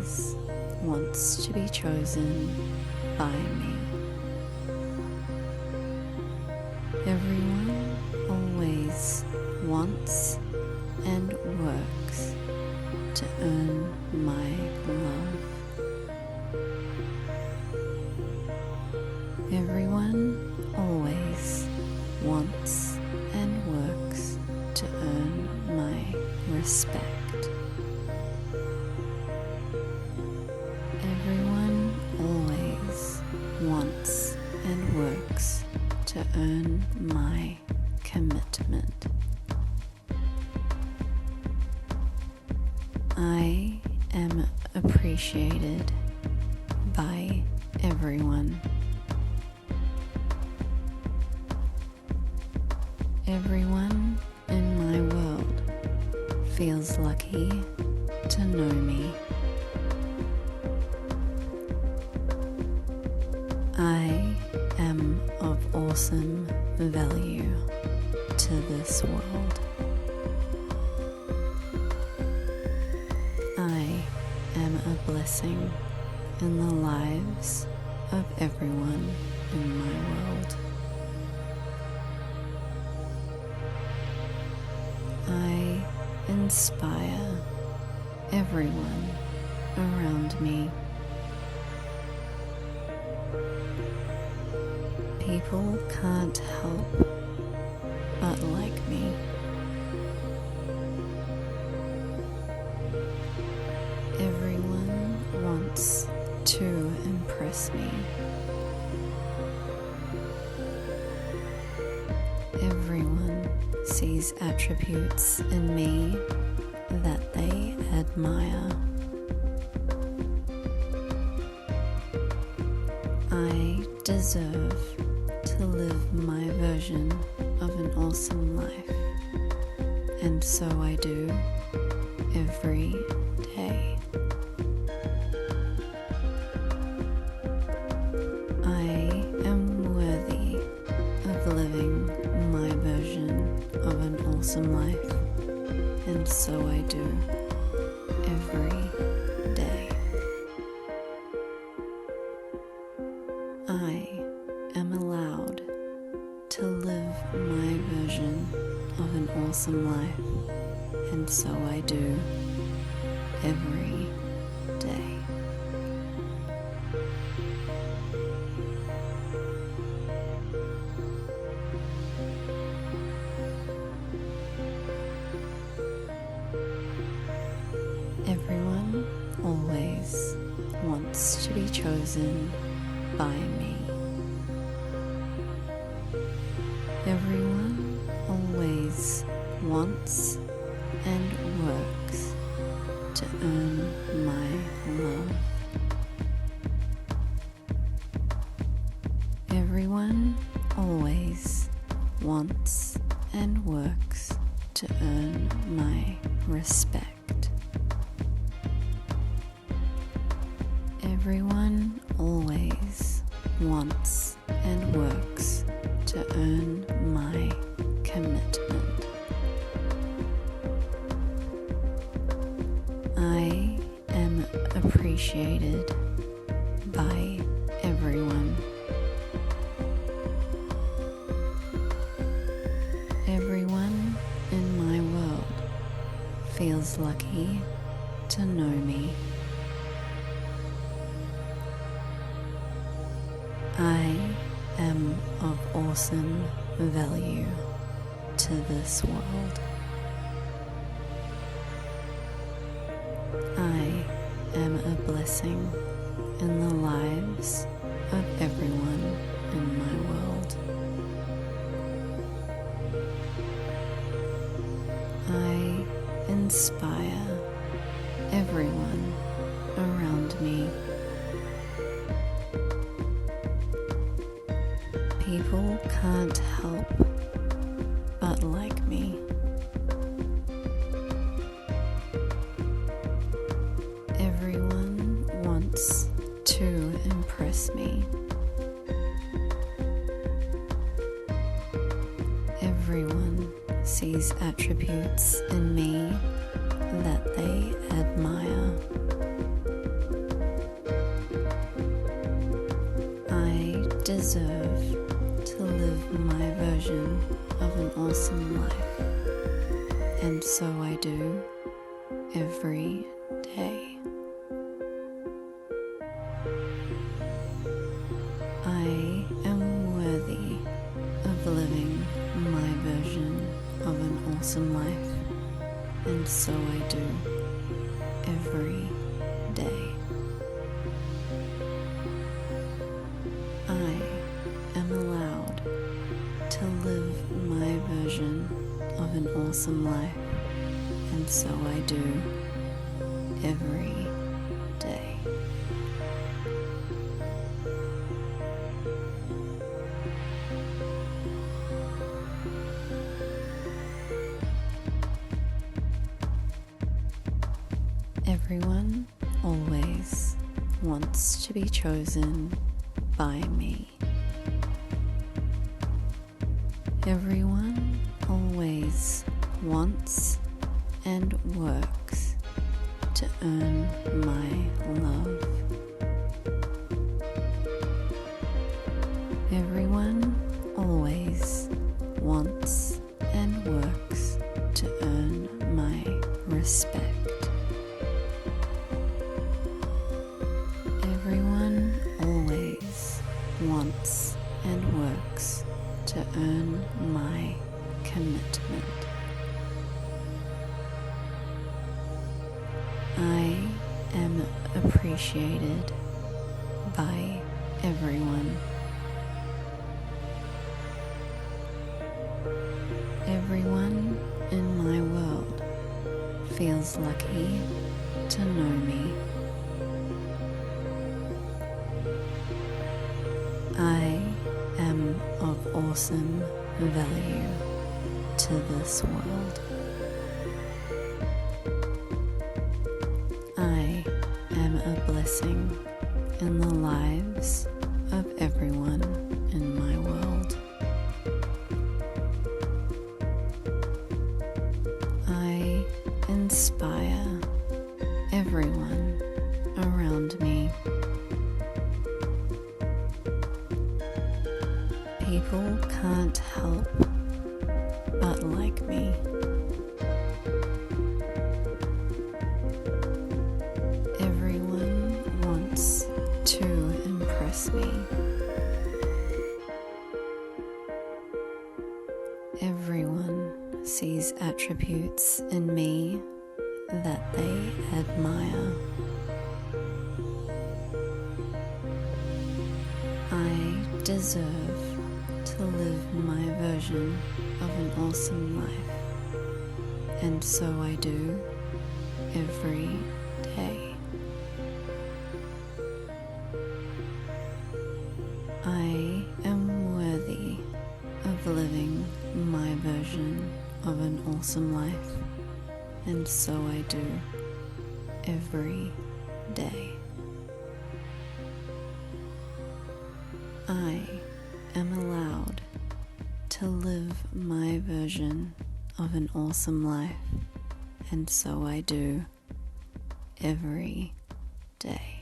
always wants to be chosen by me. Everyone always wants and works to earn my love. Everyone always wants and works to earn my respect. Everyone always wants and works to earn my commitment. I am appreciated by everyone. Everyone in my world feels lucky to know me. I am of awesome value to this world. I am a blessing in the lives of everyone in my world. I inspire everyone around me. People can't help but like me. Everyone wants to impress me. Everyone sees attributes in me that they admire. I deserve to live my version of an awesome life, and so I do every day. I am worthy of living my version of an awesome life, and so I do every day. I am allowed to live my version of an awesome life, and so I do every day. Everyone always wants to be chosen by me. Everyone always wants and works to earn my love. Everyone always wants and works to earn my respect. Everyone always wants and works to earn my commitment. I am appreciated by everyone. Everyone in my world feels lucky to know me. I am of awesome value to this world. I am a blessing in the lives of everyone in my world. I inspire everyone around me. People can't help but like me. Everyone wants to impress me. Everyone sees attributes in me that they admire. deserve to live my version of an awesome life, and so I do every day. I am worthy of living my version of an awesome life, and so I do every day. I am allowed to live my version of an awesome life, and so I do every day. Everyone always wants to be chosen by me. Everyone always wants and works to earn my love. Everyone always wants and works to earn my respect. Everyone always wants and works to earn my commitment. I am appreciated by everyone. Everyone in my world feels lucky to know me. I am of awesome value to this world. I am a blessing in the lives of everyone in my world. I inspire everyone around me. People can't help but like me. Everyone wants to impress me. Everyone sees attributes in me that they admire. I deserve to live my version of an awesome life, and so I do every day. I am worthy of living my version of an awesome life, and so I do every day. I am allowed to live my version of an awesome life, and so I do every day.